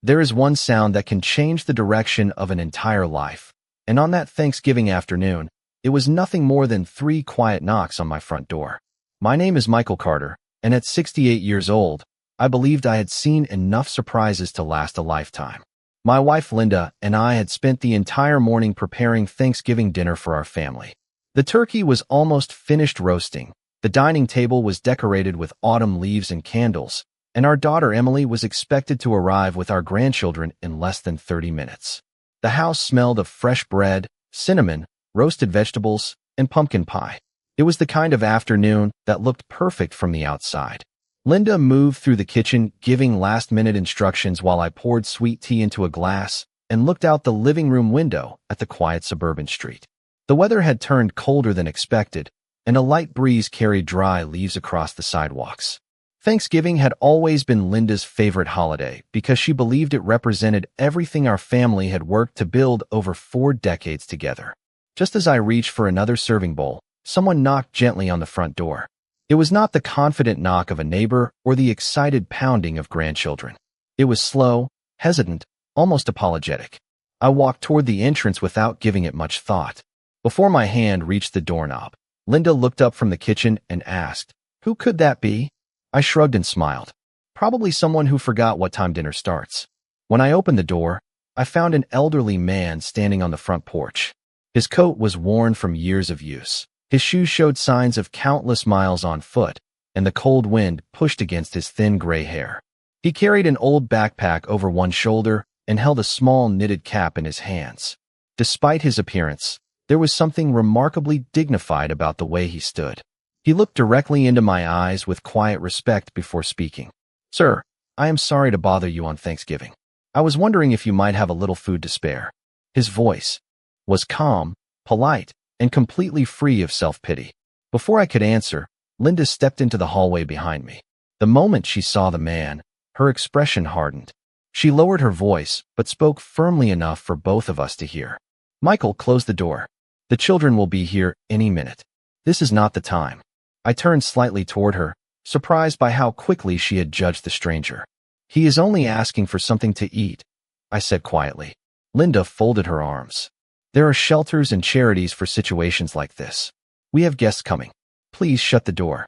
There is one sound that can change the direction of an entire life. And on that Thanksgiving afternoon, it was nothing more than 3 quiet knocks on my front door. My name is Michael Carter, and at 68 years old, I believed I had seen enough surprises to last a lifetime. My wife Linda and I had spent the entire morning preparing Thanksgiving dinner for our family. The turkey was almost finished roasting, the dining table was decorated with autumn leaves and candles, and our daughter Emily was expected to arrive with our grandchildren in less than 30 minutes. The house smelled of fresh bread, cinnamon, roasted vegetables, and pumpkin pie. It was the kind of afternoon that looked perfect from the outside. Linda moved through the kitchen, giving last-minute instructions while I poured sweet tea into a glass and looked out the living room window at the quiet suburban street. The weather had turned colder than expected, and a light breeze carried dry leaves across the sidewalks. Thanksgiving had always been Linda's favorite holiday because she believed it represented everything our family had worked to build over 4 decades together. Just as I reached for another serving bowl, someone knocked gently on the front door. It was not the confident knock of a neighbor or the excited pounding of grandchildren. It was slow, hesitant, almost apologetic. I walked toward the entrance without giving it much thought. Before my hand reached the doorknob, Linda looked up from the kitchen and asked, "Who could that be?" I shrugged and smiled. Probably someone who forgot what time dinner starts. When I opened the door, I found an elderly man standing on the front porch. His coat was worn from years of use. His shoes showed signs of countless miles on foot, and the cold wind pushed against his thin gray hair. He carried an old backpack over one shoulder and held a small knitted cap in his hands. Despite his appearance, there was something remarkably dignified about the way he stood. He looked directly into my eyes with quiet respect before speaking. "Sir, I am sorry to bother you on Thanksgiving. I was wondering if you might have a little food to spare." His voice was calm, polite, and completely free of self-pity. Before I could answer, Linda stepped into the hallway behind me. The moment she saw the man, her expression hardened. She lowered her voice, but spoke firmly enough for both of us to hear. "Michael, close the door. The children will be here any minute. This is not the time." I turned slightly toward her, surprised by how quickly she had judged the stranger. "He is only asking for something to eat," I said quietly. Linda folded her arms. "There are shelters and charities for situations like this. We have guests coming. Please shut the door."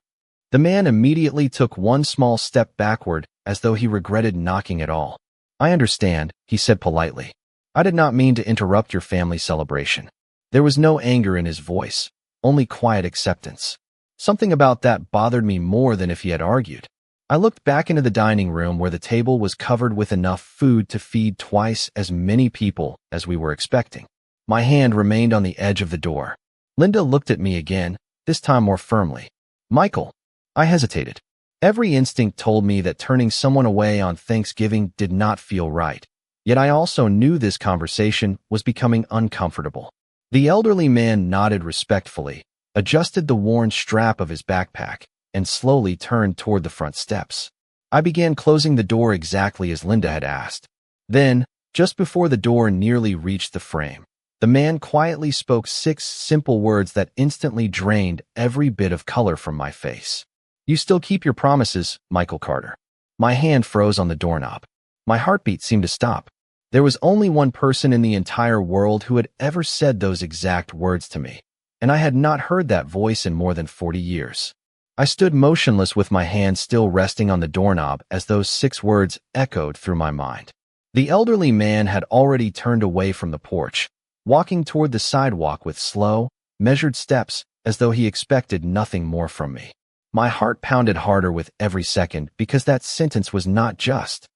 The man immediately took one small step backward as though he regretted knocking at all. "I understand," he said politely. "I did not mean to interrupt your family celebration." There was no anger in his voice, only quiet acceptance. Something about that bothered me more than if he had argued. I looked back into the dining room where the table was covered with enough food to feed twice as many people as we were expecting. My hand remained on the edge of the door. Linda looked at me again, this time more firmly. "Michael." I hesitated. Every instinct told me that turning someone away on Thanksgiving did not feel right. Yet I also knew this conversation was becoming uncomfortable. The elderly man nodded respectfully, adjusted the worn strap of his backpack, and slowly turned toward the front steps. I began closing the door exactly as Linda had asked. Then, just before the door nearly reached the frame, the man quietly spoke 6 simple words that instantly drained every bit of color from my face. "You still keep your promises, Michael Carter." My hand froze on the doorknob. My heartbeat seemed to stop. There was only one person in the entire world who had ever said those exact words to me, and I had not heard that voice in more than 40 years. I stood motionless with my hand still resting on the doorknob as those 6 words echoed through my mind. The elderly man had already turned away from the porch, walking toward the sidewalk with slow, measured steps as though he expected nothing more from me. My heart pounded harder with every second because that sentence was not just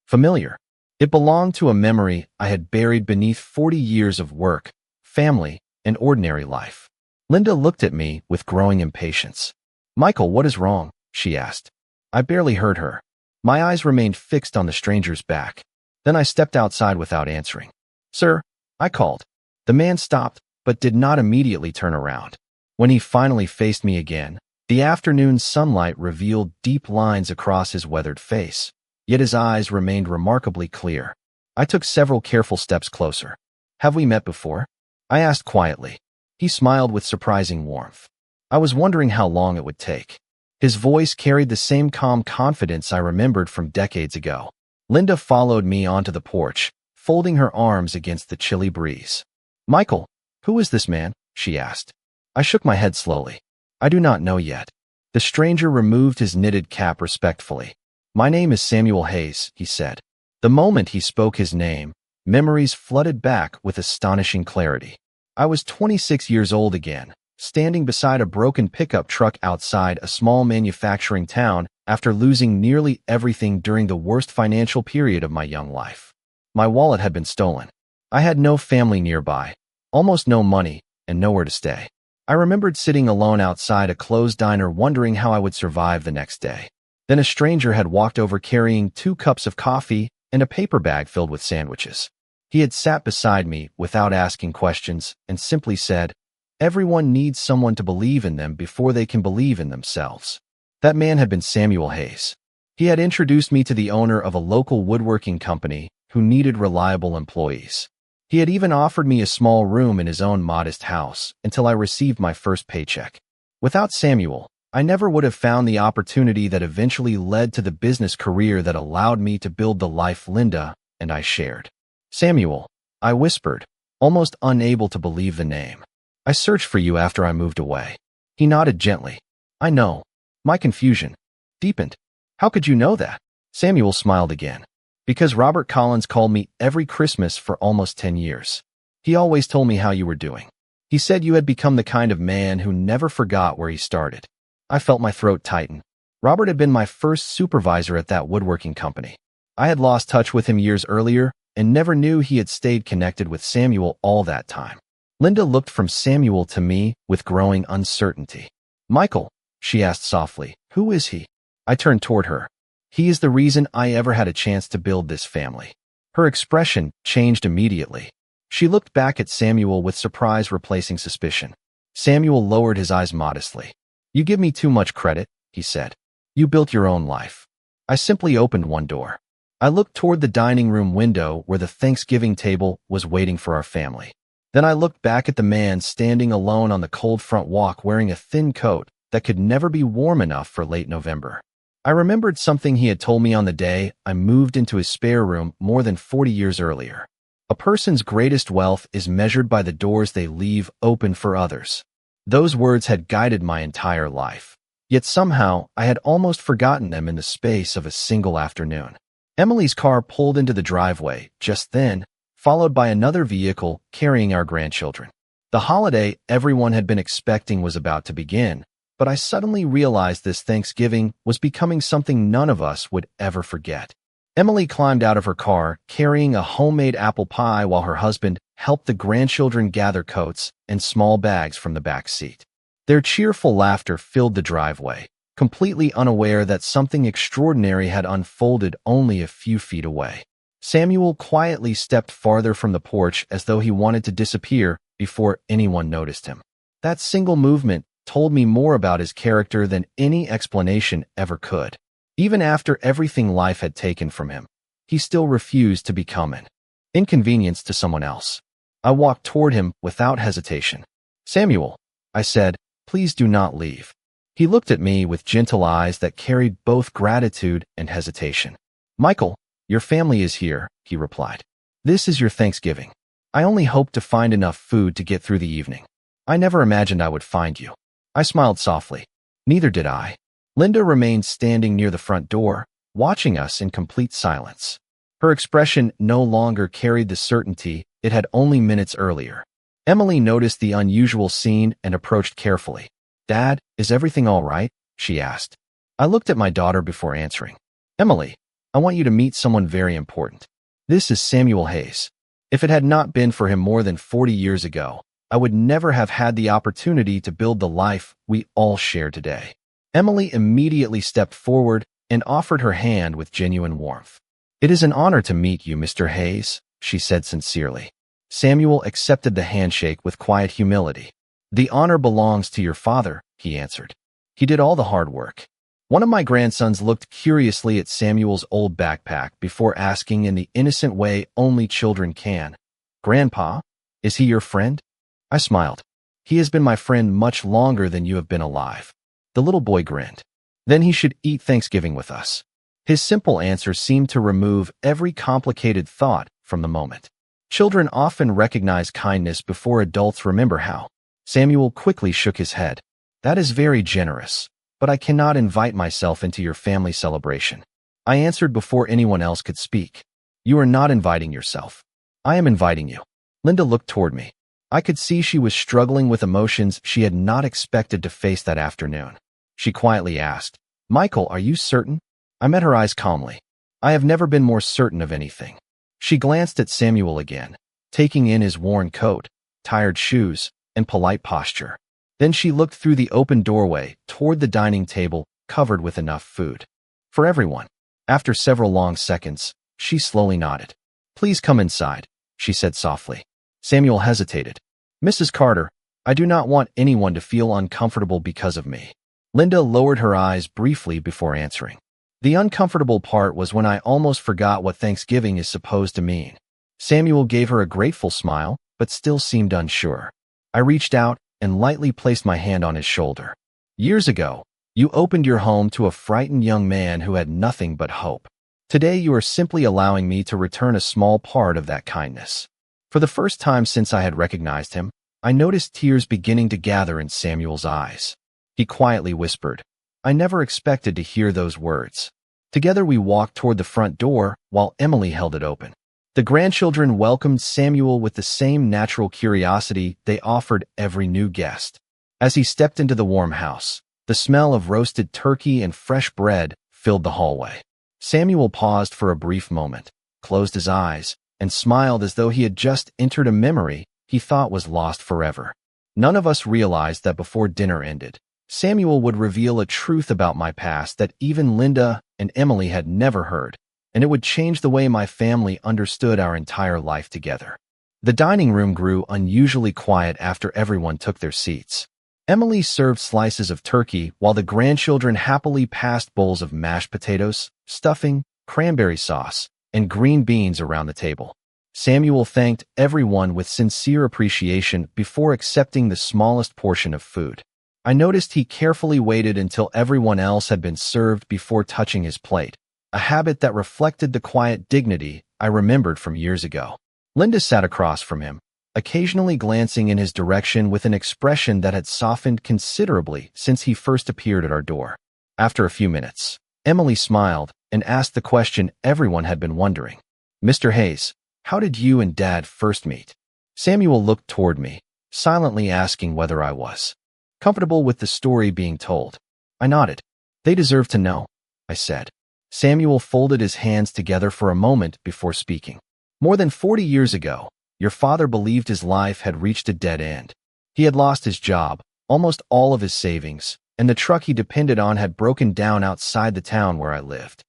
familiar. It belonged to a memory I had buried beneath 40 years of work, family, and ordinary life. Linda looked at me with growing impatience. "Michael, what is wrong?" she asked. I barely heard her. My eyes remained fixed on the stranger's back. Then I stepped outside without answering. "Sir," I called. The man stopped, but did not immediately turn around. When he finally faced me again, the afternoon sunlight revealed deep lines across his weathered face, yet his eyes remained remarkably clear. I took several careful steps closer. "Have we met before?" I asked quietly. He smiled with surprising warmth. I was wondering how long it would take. His voice carried the same calm confidence I remembered from decades ago. Linda followed me onto the porch, folding her arms against the chilly breeze. "Michael, who is this man?" she asked. I shook my head slowly. "I do not know yet." The stranger removed his knitted cap respectfully. "My name is Samuel Hayes," he said. The moment he spoke his name, memories flooded back with astonishing clarity. I was 26 years old again, standing beside a broken pickup truck outside a small manufacturing town after losing nearly everything during the worst financial period of my young life. My wallet had been stolen. I had no family nearby, almost no money, and nowhere to stay. I remembered sitting alone outside a closed diner wondering how I would survive the next day. Then a stranger had walked over carrying 2 cups of coffee and a paper bag filled with sandwiches. He had sat beside me without asking questions and simply said, "Everyone needs someone to believe in them before they can believe in themselves." That man had been Samuel Hayes. He had introduced me to the owner of a local woodworking company who needed reliable employees. He had even offered me a small room in his own modest house until I received my first paycheck. Without Samuel, I never would have found the opportunity that eventually led to the business career that allowed me to build the life Linda and I shared. "Samuel," I whispered, almost unable to believe the name. "I searched for you after I moved away." He nodded gently. "I know." My confusion deepened. "How could you know that?" Samuel smiled again. "Because Robert Collins called me every Christmas for almost 10 years. He always told me how you were doing. He said you had become the kind of man who never forgot where he started." I felt my throat tighten. Robert had been my first supervisor at that woodworking company. I had lost touch with him years earlier and never knew he had stayed connected with Samuel all that time. Linda looked from Samuel to me with growing uncertainty. "Michael," she asked softly, "who is he?" I turned toward her. "He is the reason I ever had a chance to build this family." Her expression changed immediately. She looked back at Samuel with surprise replacing suspicion. Samuel lowered his eyes modestly. "You give me too much credit," he said. "You built your own life. I simply opened one door." I looked toward the dining room window where the Thanksgiving table was waiting for our family. Then I looked back at the man standing alone on the cold front walk wearing a thin coat that could never be warm enough for late November. I remembered something he had told me on the day I moved into his spare room more than 40 years earlier. A person's greatest wealth is measured by the doors they leave open for others. Those words had guided my entire life. Yet somehow I had almost forgotten them in the space of a single afternoon. Emily's car pulled into the driveway just then, followed by another vehicle carrying our grandchildren. The holiday everyone had been expecting was about to begin, but I suddenly realized this Thanksgiving was becoming something none of us would ever forget. Emily climbed out of her car, carrying a homemade apple pie while her husband helped the grandchildren gather coats and small bags from the back seat. Their cheerful laughter filled the driveway, completely unaware that something extraordinary had unfolded only a few feet away. Samuel quietly stepped farther from the porch as though he wanted to disappear before anyone noticed him. That single movement told me more about his character than any explanation ever could. Even after everything life had taken from him, he still refused to become an inconvenience to someone else. I walked toward him without hesitation. "Samuel," I said, "please do not leave." He looked at me with gentle eyes that carried both gratitude and hesitation. "Michael, your family is here," he replied. "This is your Thanksgiving. I only hoped to find enough food to get through the evening. I never imagined I would find you." I smiled softly. Neither did I. Linda remained standing near the front door, watching us in complete silence. Her expression no longer carried the certainty it had only minutes earlier. Emily noticed the unusual scene and approached carefully. "Dad, is everything all right?" she asked. I looked at my daughter before answering. "Emily, I want you to meet someone very important. This is Samuel Hayes. If it had not been for him more than 40 years ago, I would never have had the opportunity to build the life we all share today." Emily immediately stepped forward and offered her hand with genuine warmth. "It is an honor to meet you, Mr. Hayes," she said sincerely. Samuel accepted the handshake with quiet humility. "The honor belongs to your father," he answered. "He did all the hard work." One of my grandsons looked curiously at Samuel's old backpack before asking in the innocent way only children can, "Grandpa, is he your friend?" I smiled. "He has been my friend much longer than you have been alive." The little boy grinned. "Then he should eat Thanksgiving with us." His simple answer seemed to remove every complicated thought from the moment. Children often recognize kindness before adults remember how. Samuel quickly shook his head. That is very generous, but I cannot invite myself into your family celebration. I answered before anyone else could speak. You are not inviting yourself. I am inviting you. Linda looked toward me. I could see she was struggling with emotions she had not expected to face that afternoon. She quietly asked, Michael, are you certain? I met her eyes calmly. I have never been more certain of anything. She glanced at Samuel again, taking in his worn coat, tired shoes, and polite posture. Then she looked through the open doorway toward the dining table covered with enough food for everyone. After several long seconds, she slowly nodded. Please come inside, she said softly. Samuel hesitated. Mrs. Carter, I do not want anyone to feel uncomfortable because of me. Linda lowered her eyes briefly before answering. The uncomfortable part was when I almost forgot what Thanksgiving is supposed to mean. Samuel gave her a grateful smile, but still seemed unsure. I reached out and lightly placed my hand on his shoulder. Years ago, you opened your home to a frightened young man who had nothing but hope. Today you are simply allowing me to return a small part of that kindness. For the first time since I had recognized him, I noticed tears beginning to gather in Samuel's eyes. He quietly whispered, I never expected to hear those words. Together we walked toward the front door while Emily held it open. The grandchildren welcomed Samuel with the same natural curiosity they offered every new guest. As he stepped into the warm house, the smell of roasted turkey and fresh bread filled the hallway. Samuel paused for a brief moment, closed his eyes, and smiled as though he had just entered a memory he thought was lost forever. None of us realized that before dinner ended, Samuel would reveal a truth about my past that even Linda and Emily had never heard, and it would change the way my family understood our entire life together. The dining room grew unusually quiet after everyone took their seats. Emily served slices of turkey while the grandchildren happily passed bowls of mashed potatoes, stuffing, cranberry sauce, and green beans around the table. Samuel thanked everyone with sincere appreciation before accepting the smallest portion of food. I noticed he carefully waited until everyone else had been served before touching his plate, a habit that reflected the quiet dignity I remembered from years ago. Linda sat across from him, occasionally glancing in his direction with an expression that had softened considerably since he first appeared at our door. After a few minutes, Emily smiled and asked the question everyone had been wondering. Mr. Hayes, how did you and Dad first meet? Samuel looked toward me, silently asking whether I was comfortable with the story being told. I nodded. They deserve to know, I said. Samuel folded his hands together for a moment before speaking. More than 40 years ago, your father believed his life had reached a dead end. He had lost his job, almost all of his savings, and the truck he depended on had broken down outside the town where I lived.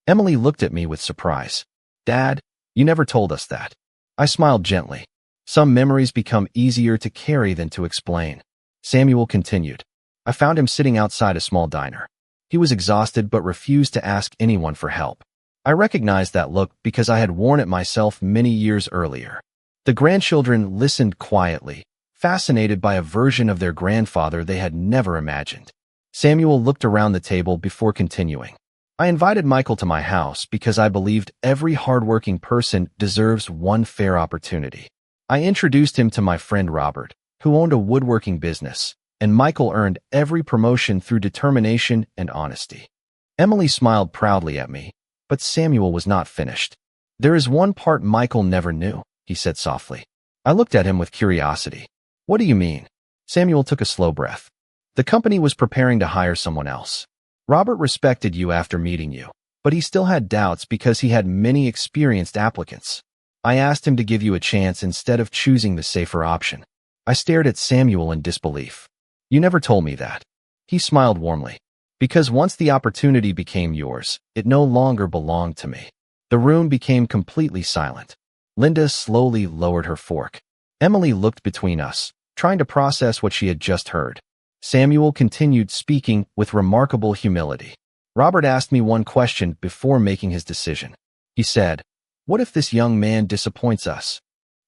Emily looked at me with surprise. Dad, you never told us that. I smiled gently. Some memories become easier to carry than to explain. Samuel continued. I found him sitting outside a small diner. He was exhausted but refused to ask anyone for help. I recognized that look because I had worn it myself many years earlier. The grandchildren listened quietly, fascinated by a version of their grandfather they had never imagined. Samuel looked around the table before continuing. I invited Michael to my house because I believed every hardworking person deserves one fair opportunity. I introduced him to my friend Robert, who owned a woodworking business, and Michael earned every promotion through determination and honesty. Emily smiled proudly at me, but Samuel was not finished. There is one part Michael never knew, he said softly. I looked at him with curiosity. What do you mean? Samuel took a slow breath. The company was preparing to hire someone else. Robert respected you after meeting you, but he still had doubts because he had many experienced applicants. I asked him to give you a chance instead of choosing the safer option. I stared at Samuel in disbelief. You never told me that. He smiled warmly. Because once the opportunity became yours, it no longer belonged to me. The room became completely silent. Linda slowly lowered her fork. Emily looked between us, trying to process what she had just heard. Samuel continued speaking with remarkable humility. Robert asked me one question before making his decision. He said, "What if this young man disappoints us?"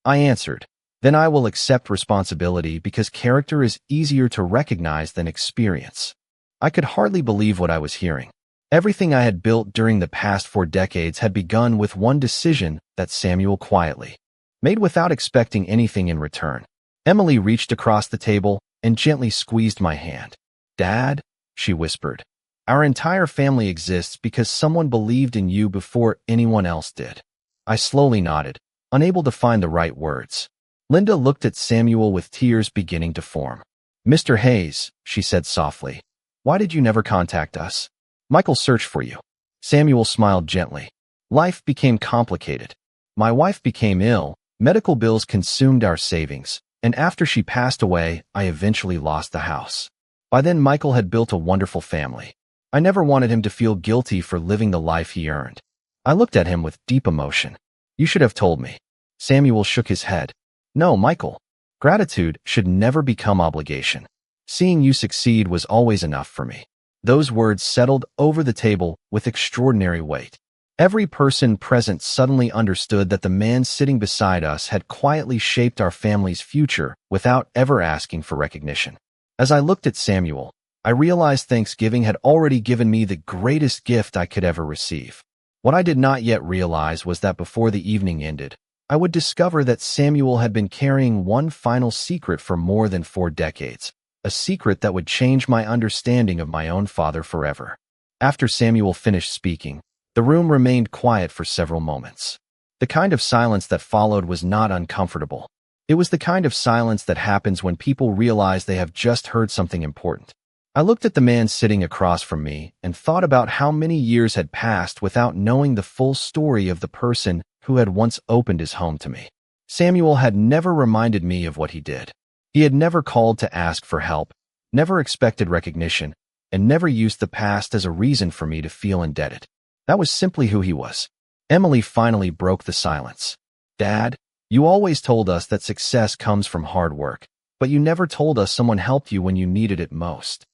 I answered, "Then I will accept responsibility because character is easier to recognize than experience." I could hardly believe what I was hearing. Everything I had built during the past 4 decades had begun with one decision that Samuel quietly made without expecting anything in return. Emily reached across the table and gently squeezed my hand. "Dad," she whispered, "our entire family exists because someone believed in you before anyone else did." I slowly nodded, unable to find the right words. Linda looked at Samuel with tears beginning to form. "Mr. Hayes," she said softly, "why did you never contact us? Michael searched for you." Samuel smiled gently. "Life became complicated. My wife became ill, medical bills consumed our savings, and after she passed away, I eventually lost the house. By then, Michael had built a wonderful family. I never wanted him to feel guilty for living the life he earned." I looked at him with deep emotion. "You should have told me." Samuel shook his head. "No, Michael. Gratitude should never become obligation. Seeing you succeed was always enough for me." Those words settled over the table with extraordinary weight. Every person present suddenly understood that the man sitting beside us had quietly shaped our family's future without ever asking for recognition. As I looked at Samuel, I realized Thanksgiving had already given me the greatest gift I could ever receive. What I did not yet realize was that before the evening ended, I would discover that Samuel had been carrying one final secret for more than 4 decades, a secret that would change my understanding of my own father forever. After Samuel finished speaking, the room remained quiet for several moments. The kind of silence that followed was not uncomfortable. It was the kind of silence that happens when people realize they have just heard something important. I looked at the man sitting across from me and thought about how many years had passed without knowing the full story of the person who had once opened his home to me. Samuel had never reminded me of what he did. He had never called to ask for help, never expected recognition, and never used the past as a reason for me to feel indebted. That was simply who he was. Emily finally broke the silence. "Dad, you always told us that success comes from hard work, but you never told us someone helped you when you needed it most."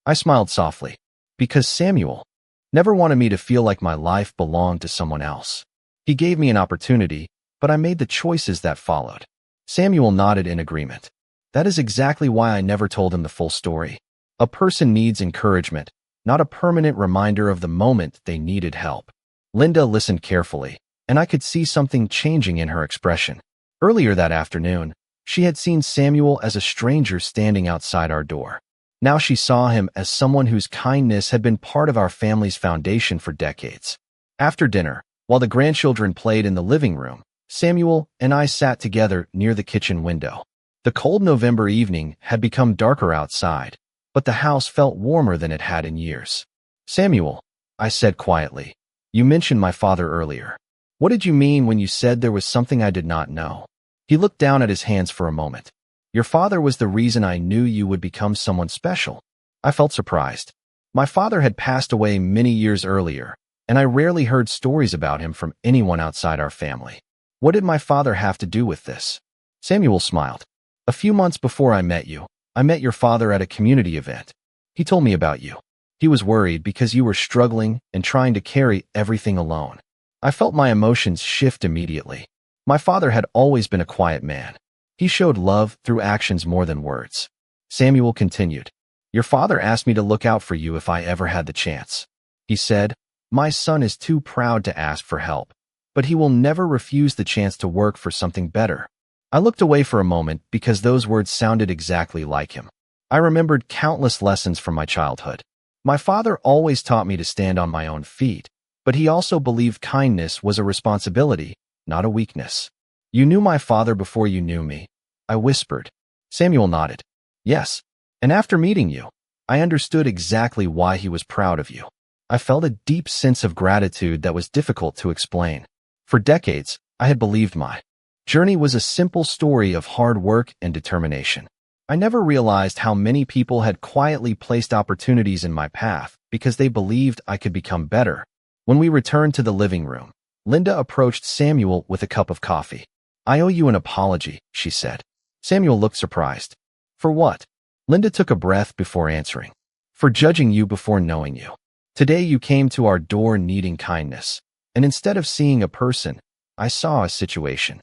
I smiled softly. Because Samuel never wanted me to feel like my life belonged to someone else. He gave me an opportunity, but I made the choices that followed. Samuel nodded in agreement. That is exactly why I never told him the full story. A person needs encouragement, not a permanent reminder of the moment they needed help. Linda listened carefully, and I could see something changing in her expression. Earlier that afternoon, she had seen Samuel as a stranger standing outside our door. Now she saw him as someone whose kindness had been part of our family's foundation for decades. After dinner, while the grandchildren played in the living room, Samuel and I sat together near the kitchen window. The cold November evening had become darker outside, but the house felt warmer than it had in years. "Samuel," I said quietly, "you mentioned my father earlier. What did you mean when you said there was something I did not know?" He looked down at his hands for a moment. "Your father was the reason I knew you would become someone special." I felt surprised. My father had passed away many years earlier, and I rarely heard stories about him from anyone outside our family. What did my father have to do with this? Samuel smiled. "A few months before I met you, I met your father at a community event. He told me about you. He was worried because you were struggling and trying to carry everything alone." I felt my emotions shift immediately. My father had always been a quiet man. He showed love through actions more than words. Samuel continued, "Your father asked me to look out for you if I ever had the chance. He said, 'My son is too proud to ask for help, but he will never refuse the chance to work for something better.'" I looked away for a moment because those words sounded exactly like him. I remembered countless lessons from my childhood. My father always taught me to stand on my own feet, but he also believed kindness was a responsibility, not a weakness. "You knew my father before you knew me," I whispered. Samuel nodded. "Yes, and after meeting you, I understood exactly why he was proud of you." I felt a deep sense of gratitude that was difficult to explain. For decades, I had believed my journey was a simple story of hard work and determination. I never realized how many people had quietly placed opportunities in my path because they believed I could become better. When we returned to the living room, Linda approached Samuel with a cup of coffee. "I owe you an apology," she said. Samuel looked surprised. "For what?" Linda took a breath before answering. "For judging you before knowing you. Today you came to our door needing kindness, and instead of seeing a person, I saw a situation."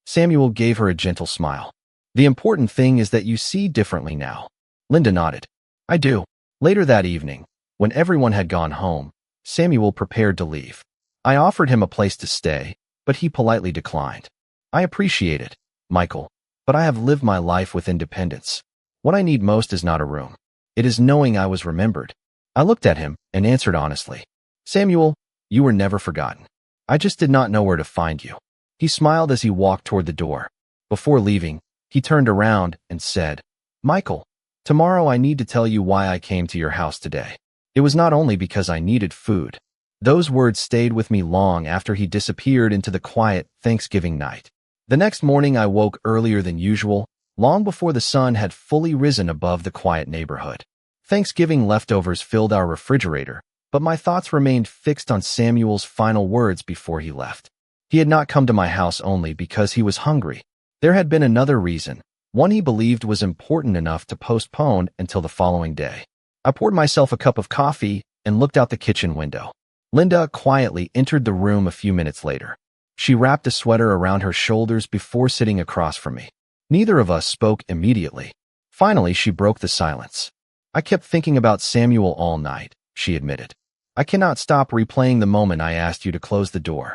Samuel gave her a gentle smile. "The important thing is that you see differently now." Linda nodded. "I do." Later that evening, when everyone had gone home, Samuel prepared to leave. I offered him a place to stay, but he politely declined. I appreciate it, Michael, but I have lived my life with independence. What I need most is not a room. It is knowing I was remembered. I looked at him and answered honestly. Samuel, you were never forgotten. I just did not know where to find you. He smiled as he walked toward the door. Before leaving, he turned around and said, Michael, tomorrow I need to tell you why I came to your house today. It was not only because I needed food. Those words stayed with me long after he disappeared into the quiet Thanksgiving night. The next morning I woke earlier than usual, long before the sun had fully risen above the quiet neighborhood. Thanksgiving leftovers filled our refrigerator, but my thoughts remained fixed on Samuel's final words before he left. He had not come to my house only because he was hungry. There had been another reason, one he believed was important enough to postpone until the following day. I poured myself a cup of coffee and looked out the kitchen window. Linda quietly entered the room a few minutes later. She wrapped a sweater around her shoulders before sitting across from me. Neither of us spoke immediately. Finally, she broke the silence. I kept thinking about Samuel all night, she admitted. I cannot stop replaying the moment I asked you to close the door.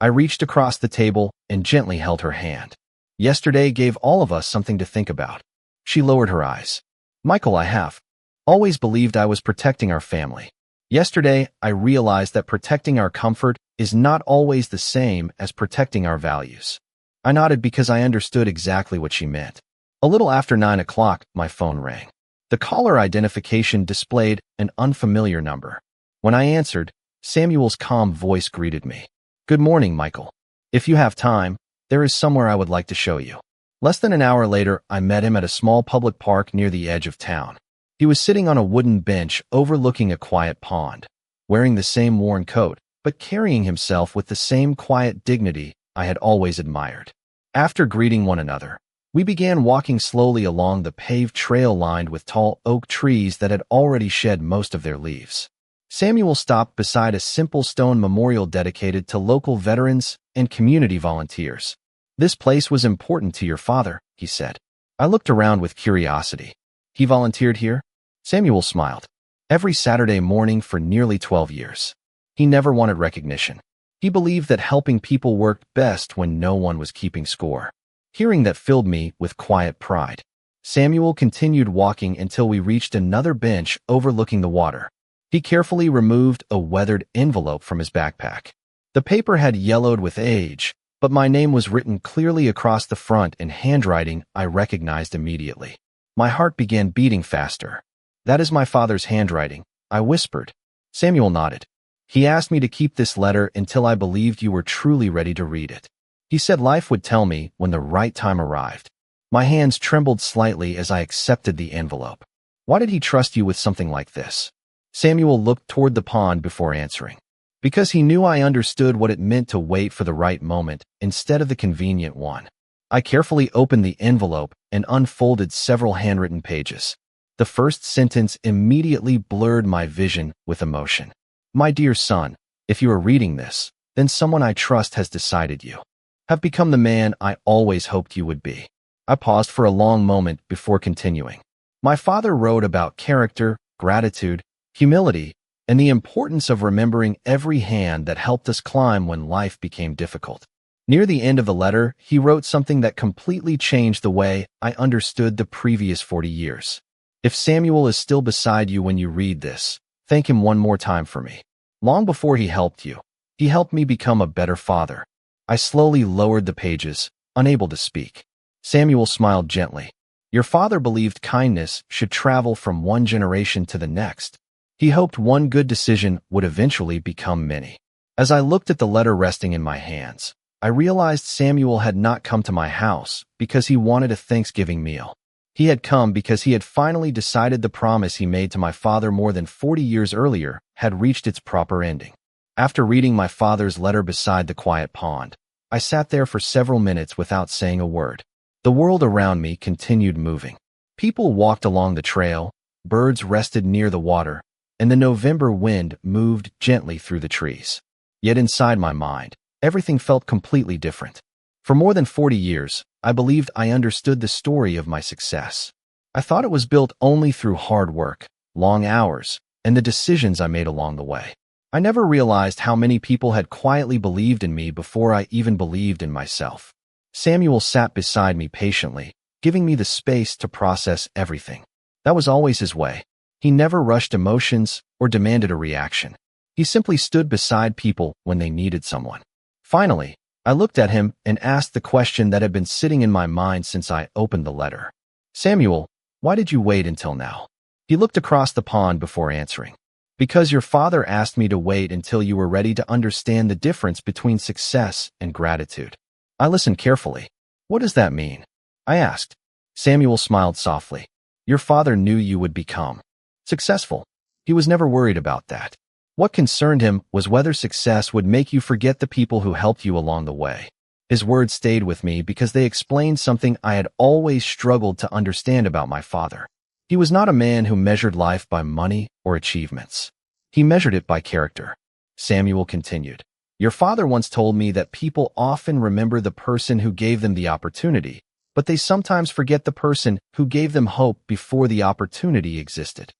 I reached across the table and gently held her hand. Yesterday gave all of us something to think about. She lowered her eyes. Michael, I have always believed I was protecting our family. Yesterday, I realized that protecting our comfort is not always the same as protecting our values. I nodded because I understood exactly what she meant. A little after 9 o'clock, my phone rang. The caller identification displayed an unfamiliar number. When I answered, Samuel's calm voice greeted me. Good morning, Michael. If you have time, there is somewhere I would like to show you. Less than an hour later, I met him at a small public park near the edge of town. He was sitting on a wooden bench overlooking a quiet pond, wearing the same worn coat, but carrying himself with the same quiet dignity I had always admired. After greeting one another, we began walking slowly along the paved trail lined with tall oak trees that had already shed most of their leaves. Samuel stopped beside a simple stone memorial dedicated to local veterans and community volunteers. This place was important to your father, he said. I looked around with curiosity. He volunteered here? Samuel smiled. Every Saturday morning for nearly 12 years. He never wanted recognition. He believed that helping people worked best when no one was keeping score. Hearing that filled me with quiet pride. Samuel continued walking until we reached another bench overlooking the water. He carefully removed a weathered envelope from his backpack. The paper had yellowed with age, but my name was written clearly across the front in handwriting I recognized immediately. My heart began beating faster. That is my father's handwriting, I whispered. Samuel nodded. He asked me to keep this letter until I believed you were truly ready to read it. He said life would tell me when the right time arrived. My hands trembled slightly as I accepted the envelope. Why did he trust you with something like this? Samuel looked toward the pond before answering. Because he knew I understood what it meant to wait for the right moment instead of the convenient one. I carefully opened the envelope and unfolded several handwritten pages. The first sentence immediately blurred my vision with emotion. My dear son, if you are reading this, then someone I trust has decided you have become the man I always hoped you would be. I paused for a long moment before continuing. My father wrote about character, gratitude, humility, and the importance of remembering every hand that helped us climb when life became difficult. Near the end of the letter, he wrote something that completely changed the way I understood the previous 40 years. If Samuel is still beside you when you read this, thank him one more time for me. Long before he helped you, he helped me become a better father. I slowly lowered the pages, unable to speak. Samuel smiled gently. Your father believed kindness should travel from one generation to the next. He hoped one good decision would eventually become many. As I looked at the letter resting in my hands, I realized Samuel had not come to my house because he wanted a Thanksgiving meal. He had come because he had finally decided the promise he made to my father more than 40 years earlier had reached its proper ending. After reading my father's letter beside the quiet pond, I sat there for several minutes without saying a word. The world around me continued moving. People walked along the trail, birds rested near the water, and the November wind moved gently through the trees. Yet inside my mind, everything felt completely different. For more than 40 years, I believed I understood the story of my success. I thought it was built only through hard work, long hours, and the decisions I made along the way. I never realized how many people had quietly believed in me before I even believed in myself. Samuel sat beside me patiently, giving me the space to process everything. That was always his way. He never rushed emotions or demanded a reaction. He simply stood beside people when they needed someone. Finally, I looked at him and asked the question that had been sitting in my mind since I opened the letter. Samuel, why did you wait until now? He looked across the pond before answering. Because your father asked me to wait until you were ready to understand the difference between success and gratitude. I listened carefully. What does that mean? I asked. Samuel smiled softly. Your father knew you would become successful. He was never worried about that. What concerned him was whether success would make you forget the people who helped you along the way. His words stayed with me because they explained something I had always struggled to understand about my father. He was not a man who measured life by money or achievements. He measured it by character. Samuel continued. Your father once told me that people often remember the person who gave them the opportunity, but they sometimes forget the person who gave them hope before the opportunity existed.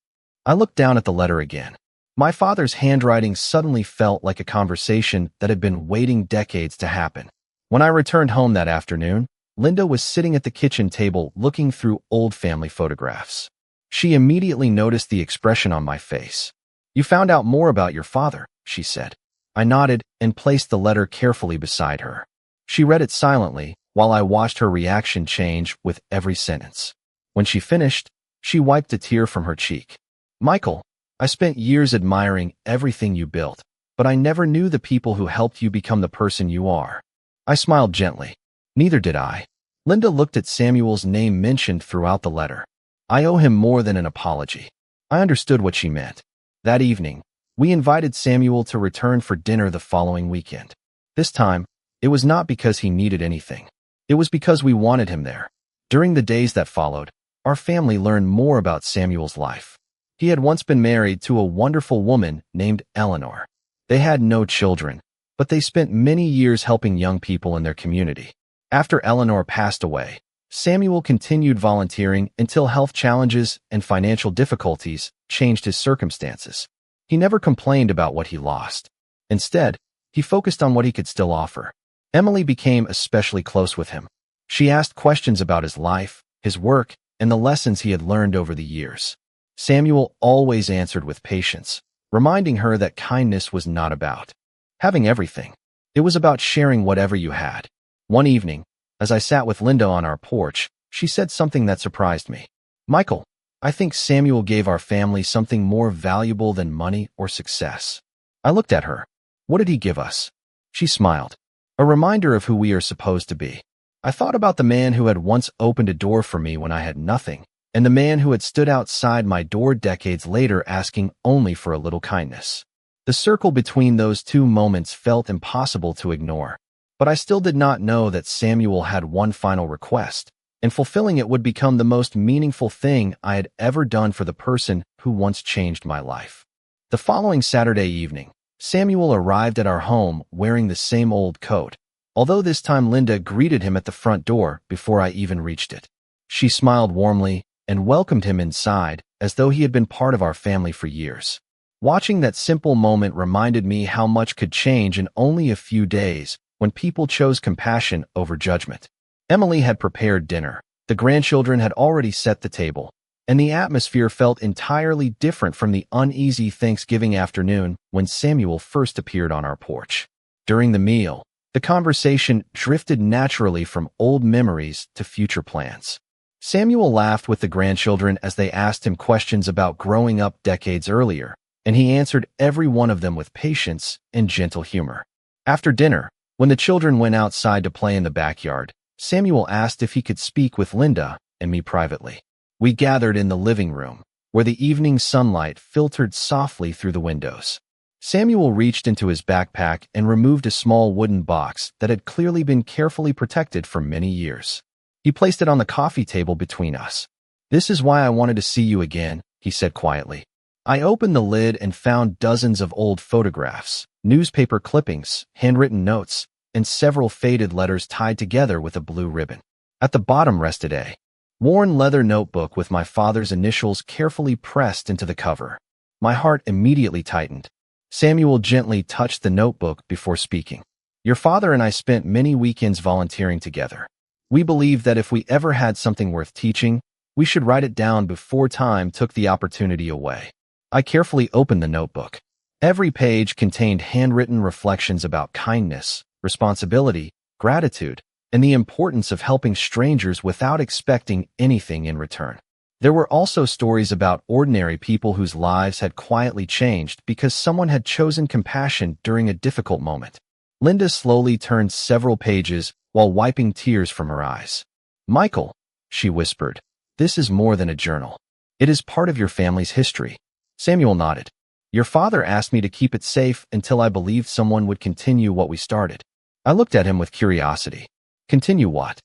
I looked down at the letter again. My father's handwriting suddenly felt like a conversation that had been waiting decades to happen. When I returned home that afternoon, Linda was sitting at the kitchen table looking through old family photographs. She immediately noticed the expression on my face. You found out more about your father, she said. I nodded and placed the letter carefully beside her. She read it silently while I watched her reaction change with every sentence. When she finished, she wiped a tear from her cheek. Michael, I spent years admiring everything you built, but I never knew the people who helped you become the person you are. I smiled gently. Neither did I. Linda looked at Samuel's name mentioned throughout the letter. I owe him more than an apology. I understood what she meant. That evening, we invited Samuel to return for dinner the following weekend. This time, it was not because he needed anything. It was because we wanted him there. During the days that followed, our family learned more about Samuel's life. He had once been married to a wonderful woman named Eleanor. They had no children, but they spent many years helping young people in their community. After Eleanor passed away, Samuel continued volunteering until health challenges and financial difficulties changed his circumstances. He never complained about what he lost. Instead, he focused on what he could still offer. Emily became especially close with him. She asked questions about his life, his work, and the lessons he had learned over the years. Samuel always answered with patience, reminding her that kindness was not about having everything. It was about sharing whatever you had. One evening, as I sat with Linda on our porch, she said something that surprised me. Michael, I think Samuel gave our family something more valuable than money or success. I looked at her. What did he give us? She smiled. A reminder of who we are supposed to be. I thought about the man who had once opened a door for me when I had nothing, and the man who had stood outside my door decades later asking only for a little kindness. The circle between those two moments felt impossible to ignore. But I still did not know that Samuel had one final request, and fulfilling it would become the most meaningful thing I had ever done for the person who once changed my life. The following Saturday evening, Samuel arrived at our home wearing the same old coat, although this time Linda greeted him at the front door before I even reached it. She smiled warmly and welcomed him inside as though he had been part of our family for years. Watching that simple moment reminded me how much could change in only a few days when people chose compassion over judgment. Emily had prepared dinner, the grandchildren had already set the table, and the atmosphere felt entirely different from the uneasy Thanksgiving afternoon when Samuel first appeared on our porch. During the meal, the conversation drifted naturally from old memories to future plans. Samuel laughed with the grandchildren as they asked him questions about growing up decades earlier, and he answered every one of them with patience and gentle humor. After dinner, when the children went outside to play in the backyard, Samuel asked if he could speak with Linda and me privately. We gathered in the living room, where the evening sunlight filtered softly through the windows. Samuel reached into his backpack and removed a small wooden box that had clearly been carefully protected for many years. He placed it on the coffee table between us. "This is why I wanted to see you again," he said quietly. I opened the lid and found dozens of old photographs, newspaper clippings, handwritten notes, and several faded letters tied together with a blue ribbon. At the bottom rested a worn leather notebook with my father's initials carefully pressed into the cover. My heart immediately tightened. Samuel gently touched the notebook before speaking. Your father and I spent many weekends volunteering together. We believed that if we ever had something worth teaching, we should write it down before time took the opportunity away. I carefully opened the notebook. Every page contained handwritten reflections about kindness, responsibility, gratitude, and the importance of helping strangers without expecting anything in return. There were also stories about ordinary people whose lives had quietly changed because someone had chosen compassion during a difficult moment. Linda slowly turned several pages while wiping tears from her eyes. Michael, she whispered, this is more than a journal. It is part of your family's history. Samuel nodded. Your father asked me to keep it safe until I believed someone would continue what we started. I looked at him with curiosity. Continue what?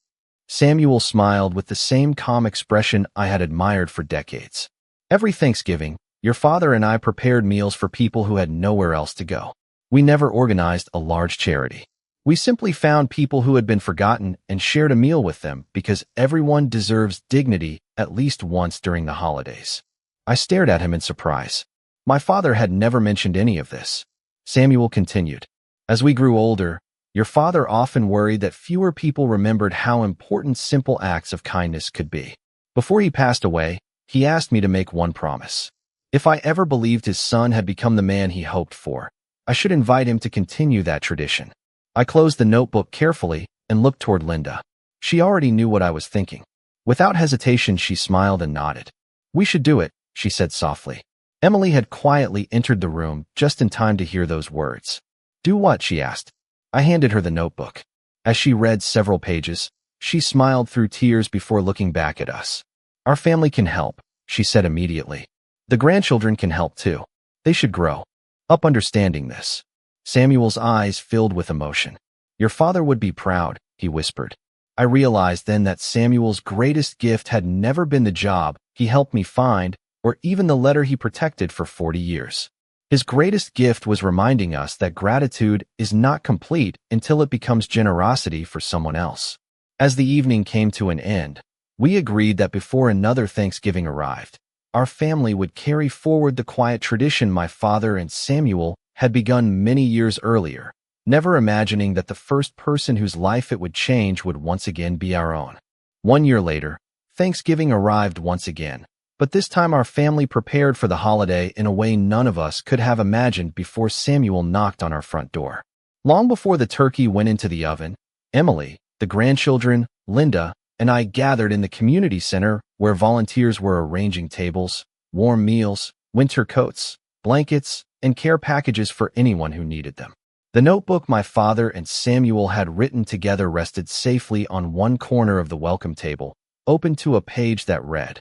Samuel smiled with the same calm expression I had admired for decades. Every Thanksgiving, your father and I prepared meals for people who had nowhere else to go. We never organized a large charity. We simply found people who had been forgotten and shared a meal with them because everyone deserves dignity at least once during the holidays. I stared at him in surprise. My father had never mentioned any of this. Samuel continued. As we grew older, your father often worried that fewer people remembered how important simple acts of kindness could be. Before he passed away, he asked me to make one promise. If I ever believed his son had become the man he hoped for, I should invite him to continue that tradition. I closed the notebook carefully and looked toward Linda. She already knew what I was thinking. Without hesitation, she smiled and nodded. We should do it, she said softly. Emily had quietly entered the room just in time to hear those words. Do what? She asked. I handed her the notebook. As she read several pages, she smiled through tears before looking back at us. Our family can help, she said immediately. The grandchildren can help too. They should grow up understanding this. Samuel's eyes filled with emotion. Your father would be proud, he whispered. I realized then that Samuel's greatest gift had never been the job he helped me find or even the letter he protected for 40 years. His greatest gift was reminding us that gratitude is not complete until it becomes generosity for someone else. As the evening came to an end, we agreed that before another Thanksgiving arrived, our family would carry forward the quiet tradition my father and Samuel had begun many years earlier, never imagining that the first person whose life it would change would once again be our own. 1 year later, Thanksgiving arrived once again, but this time our family prepared for the holiday in a way none of us could have imagined before Samuel knocked on our front door. Long before the turkey went into the oven, Emily, the grandchildren, Linda, and I gathered in the community center where volunteers were arranging tables, warm meals, winter coats, blankets, and care packages for anyone who needed them. The notebook my father and Samuel had written together rested safely on one corner of the welcome table, open to a page that read,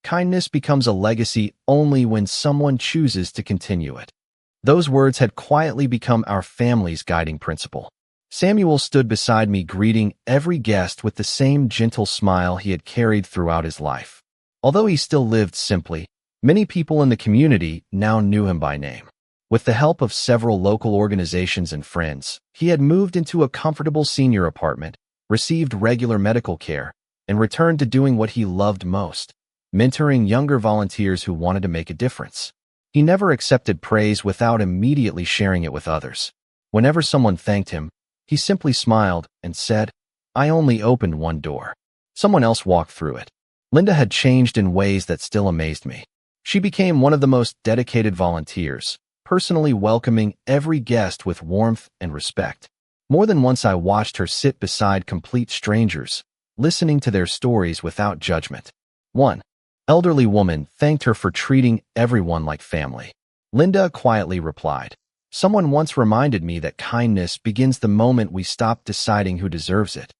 Kindness becomes a legacy only when someone chooses to continue it. Those words had quietly become our family's guiding principle. Samuel stood beside me greeting every guest with the same gentle smile he had carried throughout his life. Although he still lived simply, many people in the community now knew him by name. With the help of several local organizations and friends, he had moved into a comfortable senior apartment, received regular medical care, and returned to doing what he loved most, mentoring younger volunteers who wanted to make a difference. He never accepted praise without immediately sharing it with others. Whenever someone thanked him, he simply smiled and said, I only opened one door. Someone else walked through it. Linda had changed in ways that still amazed me. She became one of the most dedicated volunteers, personally welcoming every guest with warmth and respect. More than once I watched her sit beside complete strangers, listening to their stories without judgment. One elderly woman thanked her for treating everyone like family. Linda quietly replied, Someone once reminded me that kindness begins the moment we stop deciding who deserves it.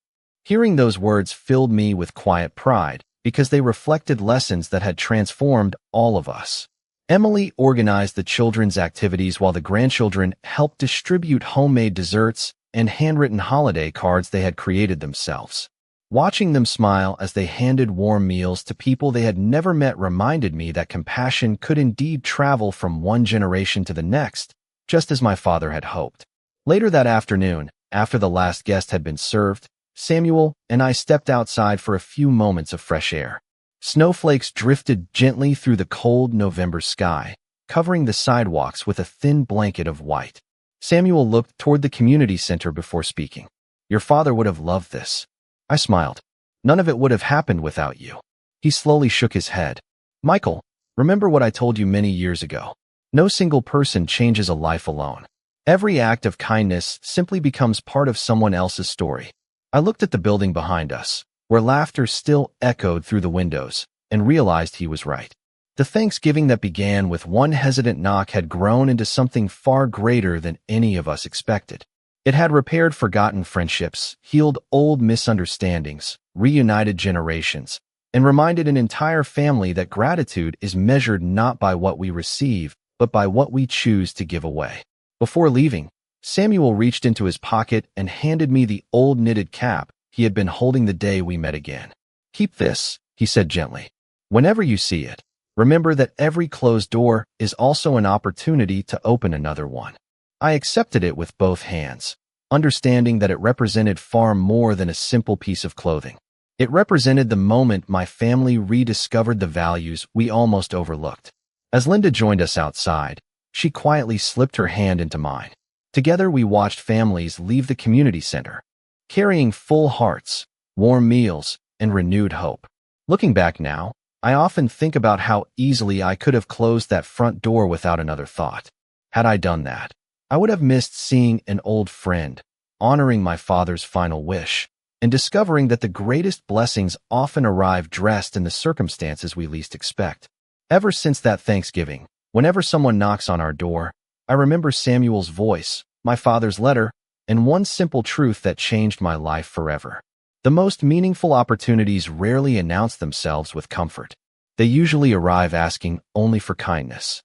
Hearing those words filled me with quiet pride because they reflected lessons that had transformed all of us. Emily organized the children's activities while the grandchildren helped distribute homemade desserts and handwritten holiday cards they had created themselves. Watching them smile as they handed warm meals to people they had never met reminded me that compassion could indeed travel from one generation to the next, just as my father had hoped. Later that afternoon, after the last guest had been served, Samuel and I stepped outside for a few moments of fresh air. Snowflakes drifted gently through the cold November sky, covering the sidewalks with a thin blanket of white. Samuel looked toward the community center before speaking. Your father would have loved this. I smiled. None of it would have happened without you. He slowly shook his head. Michael, remember what I told you many years ago. No single person changes a life alone. Every act of kindness simply becomes part of someone else's story. I looked at the building behind us, where laughter still echoed through the windows, and realized he was right. The Thanksgiving that began with one hesitant knock had grown into something far greater than any of us expected. It had repaired forgotten friendships, healed old misunderstandings, reunited generations, and reminded an entire family that gratitude is measured not by what we receive, but by what we choose to give away. Before leaving, Samuel reached into his pocket and handed me the old knitted cap he had been holding the day we met again. Keep this, he said gently. Whenever you see it, remember that every closed door is also an opportunity to open another one. I accepted it with both hands, understanding that it represented far more than a simple piece of clothing. It represented the moment my family rediscovered the values we almost overlooked. As Linda joined us outside, she quietly slipped her hand into mine. Together we watched families leave the community center, carrying full hearts, warm meals, and renewed hope. Looking back now, I often think about how easily I could have closed that front door without another thought. Had I done that, I would have missed seeing an old friend, honoring my father's final wish, and discovering that the greatest blessings often arrive dressed in the circumstances we least expect. Ever since that Thanksgiving, whenever someone knocks on our door, I remember Samuel's voice, my father's letter, and one simple truth that changed my life forever. The most meaningful opportunities rarely announce themselves with comfort. They usually arrive asking only for kindness.